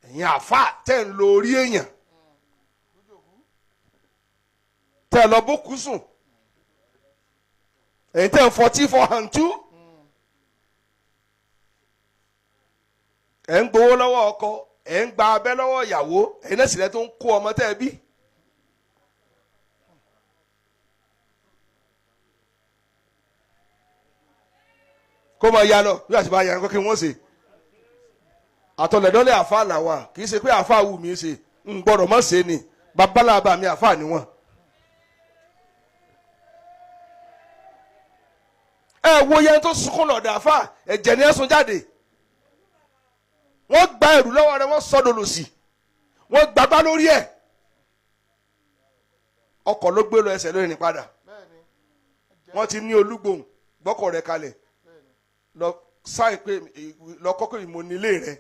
ẹ̀yin àfa tẹ́ ń lo orí èèyàn tẹ́ lọ bókú sùn ẹ̀yin tẹ́ ń fọtí fọ hàntú ẹ̀ ń gbowó lọ́wọ́ ọkọ ẹ̀ ń gba abẹ́ lọ́wọ́ ìyàwó ẹ̀yin náà sì lẹ́ tó ń kó ọmọ tẹ́ ẹ bí. kó máa ya lọ bí àti bá ya kí wọ́n ṣe àtọ̀lẹ̀dọ́lẹ̀ àfa làwà kì í ṣe pé àfa wù mí ṣe ń gbọ́dọ̀ má ṣe ni babaláàbà mi àfa níwọ̀n. ẹ wo yẹn tó sunkún lọ́dọ̀ àfa ẹ̀jẹ̀ ni ẹ sun jáde wọ́n gba ẹrù lọ́wọ́ rẹ̀ wọ́n sọ́dọ̀ lòsì wọ́n gbàgbá lórí ẹ̀ ọkọ̀ ló gbé lọ ẹsẹ̀ lórí ní padà wọ́n ti ní olúgbòhùn gbọ́kọ̀ rẹ̀ kalẹ̀ lọ sáì pé lọ kọ́kọ́ ìmọ̀ nílé rẹ̀